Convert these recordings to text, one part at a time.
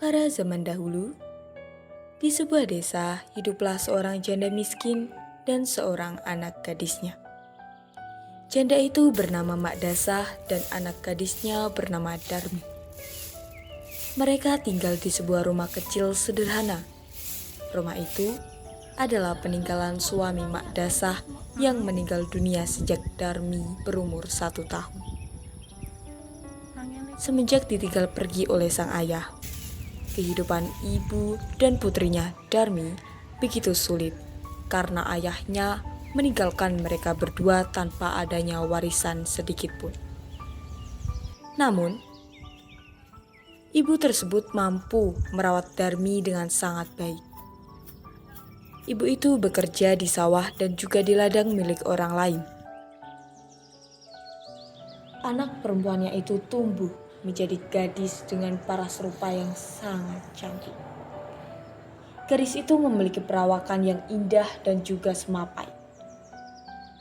Pada zaman dahulu, di sebuah desa hiduplah seorang janda miskin dan seorang anak gadisnya. Janda itu bernama Mak Dasah dan anak gadisnya bernama Darmi. Mereka tinggal di sebuah rumah kecil sederhana. Rumah itu adalah peninggalan suami Mak Dasah yang meninggal dunia sejak Darmi berumur 1 tahun. Semenjak ditinggal pergi oleh sang ayah, kehidupan ibu dan putrinya Darmi begitu sulit karena ayahnya meninggalkan mereka berdua tanpa adanya warisan sedikit pun. Namun, ibu tersebut mampu merawat Darmi dengan sangat baik. Ibu itu bekerja di sawah dan juga di ladang milik orang lain. Anak perempuannya itu tumbuh menjadi gadis dengan paras rupa yang sangat cantik. Gadis itu memiliki perawakan yang indah dan juga semapai.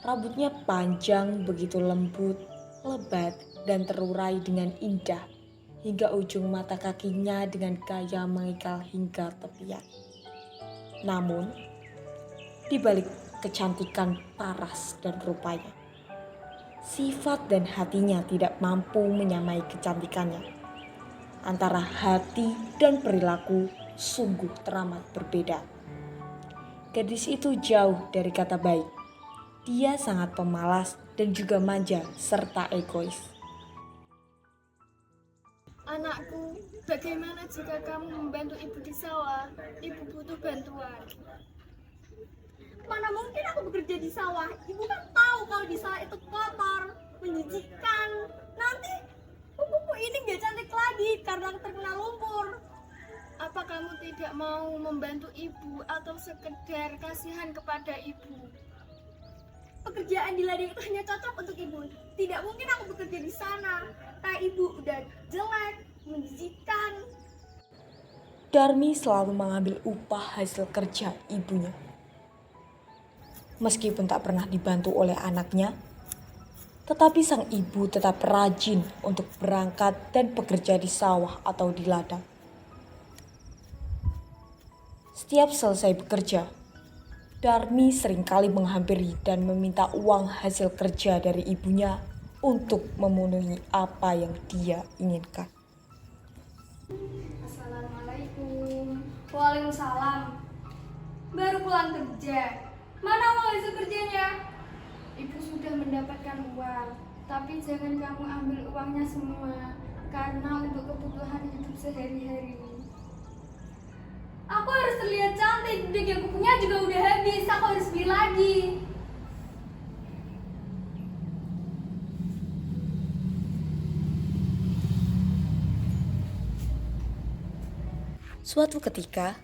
Rambutnya panjang, begitu lembut, lebat, dan terurai dengan indah, hingga ujung mata kakinya dengan gaya mengikal hingga tepian. Namun, di balik kecantikan paras dan rupanya, sifat dan hatinya tidak mampu menyamai kecantikannya. Antara hati dan perilaku sungguh teramat berbeda. Gadis itu jauh dari kata baik. Dia sangat pemalas dan juga manja serta egois. Anakku, bagaimana jika kamu membantu ibu di sawah? Ibu butuh bantuan. Mana mungkin aku bekerja di sawah? Ibu kan tahu kalau di sawah itu kotor, menjijikkan. Nanti kukuku ini nggak cantik lagi karena terkena lumpur. Apa kamu tidak mau membantu ibu atau sekedar kasihan kepada ibu? Pekerjaan di ladang itu hanya cocok untuk ibu. Tidak mungkin aku bekerja di sana. Kayak ibu udah jelek, menjijikkan. Darmi selalu mengambil upah hasil kerja ibunya. Meskipun tak pernah dibantu oleh anaknya, tetapi sang ibu tetap rajin untuk berangkat dan bekerja di sawah atau di ladang. Setiap selesai bekerja, Darmi seringkali menghampiri dan meminta uang hasil kerja dari ibunya untuk memenuhi apa yang dia inginkan. Assalamualaikum. Waalaikumsalam. Baru pulang kerja. Mana uang hasil kerjanya? Ibu sudah mendapatkan uang, tapi jangan kamu ambil uangnya semua, karena untuk kebutuhan hidup sehari-hari. Aku harus terlihat cantik. Udah yang kupunya juga udah habis. Aku harus beli lagi. Suatu ketika,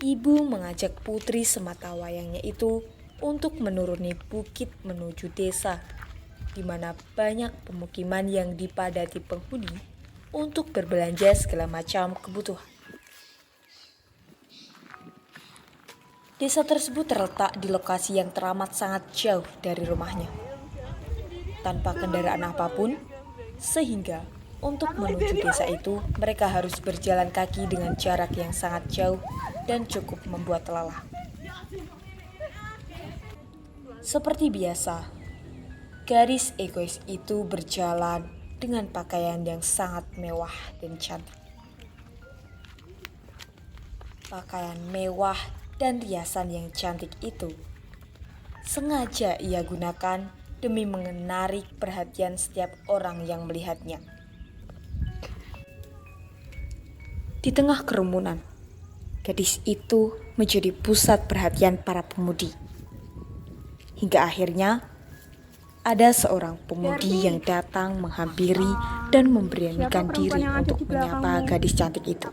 ibu mengajak putri sematawayangnya itu untuk menuruni bukit menuju desa, di mana banyak pemukiman yang dipadati penghuni untuk berbelanja segala macam kebutuhan. Desa tersebut terletak di lokasi yang teramat sangat jauh dari rumahnya, tanpa kendaraan apapun, sehingga untuk menuju desa itu mereka harus berjalan kaki dengan jarak yang sangat jauh dan cukup membuat lelah. Seperti biasa, gadis egois itu berjalan dengan pakaian yang sangat mewah dan cantik. Pakaian mewah dan riasan yang cantik itu sengaja ia gunakan demi menarik perhatian setiap orang yang melihatnya. Di tengah kerumunan, gadis itu menjadi pusat perhatian para pemudi. Hingga akhirnya ada seorang pemudi yang datang menghampiri dan memberanikan diri untuk menyapa gadis cantik itu.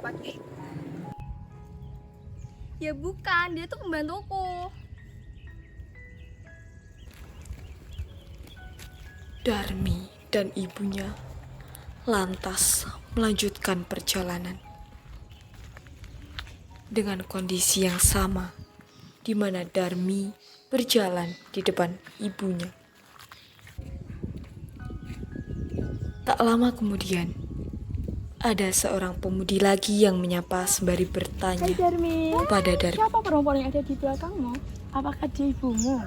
Ya bukan, dia tuh pembantuku. Darmi dan ibunya lantas melanjutkan perjalanan dengan kondisi yang sama, di mana Darmi berjalan di depan ibunya. Tak lama kemudian, Ada seorang pemudi lagi yang menyapa sembari bertanya Hai Darmi, pada Darmi. siapa perempuan yang ada di belakangmu? Apakah dia ibumu?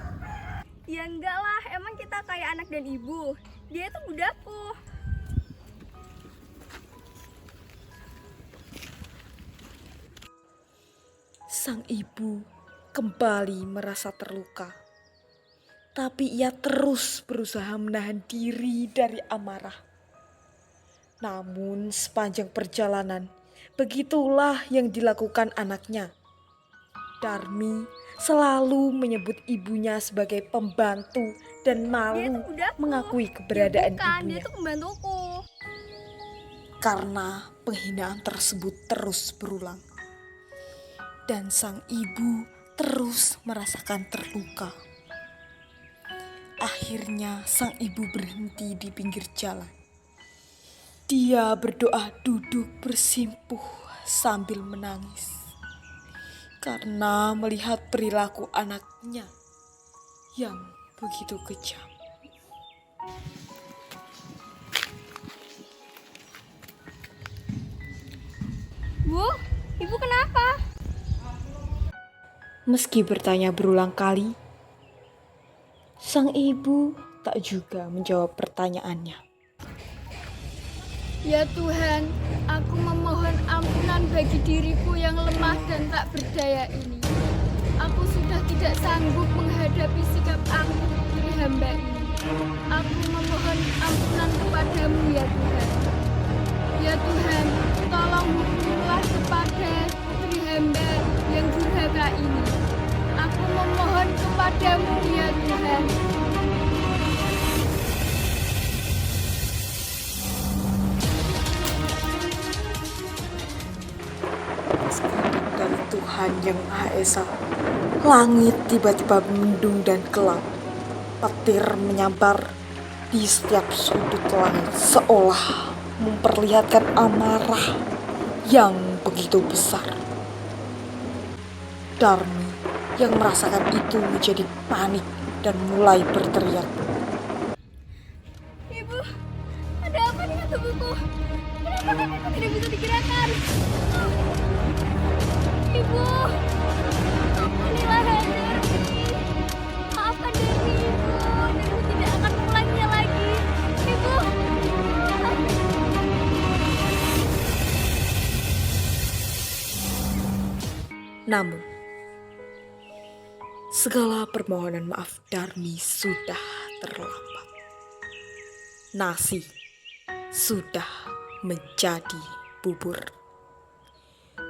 Ya enggak lah, emang kita kayak anak dan ibu. Dia itu budakku. Sang ibu kembali merasa terluka. Tapi ia terus berusaha menahan diri dari amarah. Namun sepanjang perjalanan, begitulah yang dilakukan anaknya. Darmi selalu menyebut ibunya sebagai pembantu dan Dia itu malu budakku. mengakui keberadaan Bukan, dia ibunya. itu pembantuku. Karena penghinaan tersebut terus berulang. Dan sang ibu terus merasakan terluka. Akhirnya sang ibu berhenti di pinggir jalan. Dia berdoa duduk bersimpuh sambil menangis. Karena melihat perilaku anaknya yang begitu kejam. Bu, ibu kenapa? Meski bertanya berulang kali, sang ibu tak juga menjawab pertanyaannya. Ya Tuhan, aku memohon ampunan bagi diriku yang lemah dan tak berdaya ini. Aku sudah tidak sanggup menghadapi sikap angkuh putri hamba ini. Aku memohon ampunan kepadamu ya Tuhan. Ya Tuhan, tolong hukumlah kepada putri hamba yang durhaka ini. Aku memohon kepadamu ya Tuhan. Sekadang dari Tuhan yang Maha Esa, langit tiba-tiba mendung dan gelap. Petir menyambar di setiap sudut langit seolah memperlihatkan amarah yang begitu besar. Darmi yang merasakan itu menjadi panik dan mulai berteriak. Ibu, ada apa dengan tubuhku? Kenapa kakiku tidak bisa digerakkan? Ibu, ampunilah Darmi. Maafkan Darmi, Ibu. Darmi tidak akan mengulanginya lagi. Ibu. Namun, segala permohonan maaf Darmi sudah terlambat. Nasi sudah menjadi bubur.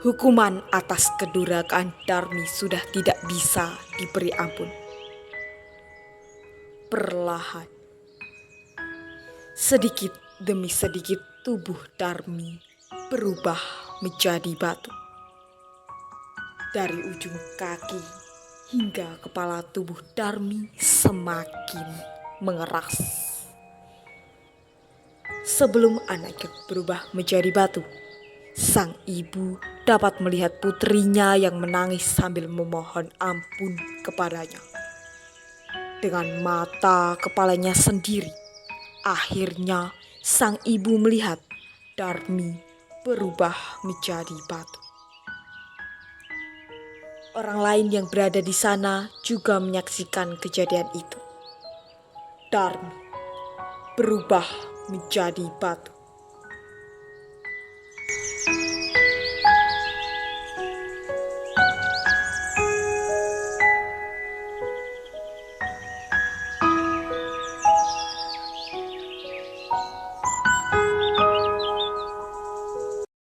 Hukuman atas kedurhakaan Darmi sudah tidak bisa diberi ampun. Perlahan, sedikit demi sedikit tubuh Darmi berubah menjadi batu. Dari ujung kaki hingga kepala tubuh Darmi semakin mengeras. Sebelum anaknya berubah menjadi batu, sang ibu dapat melihat putrinya yang menangis sambil memohon ampun kepadanya. Dengan mata kepalanya sendiri, akhirnya sang ibu melihat Darmi berubah menjadi batu. Orang lain yang berada di sana juga menyaksikan kejadian itu. Darmi berubah menjadi batu.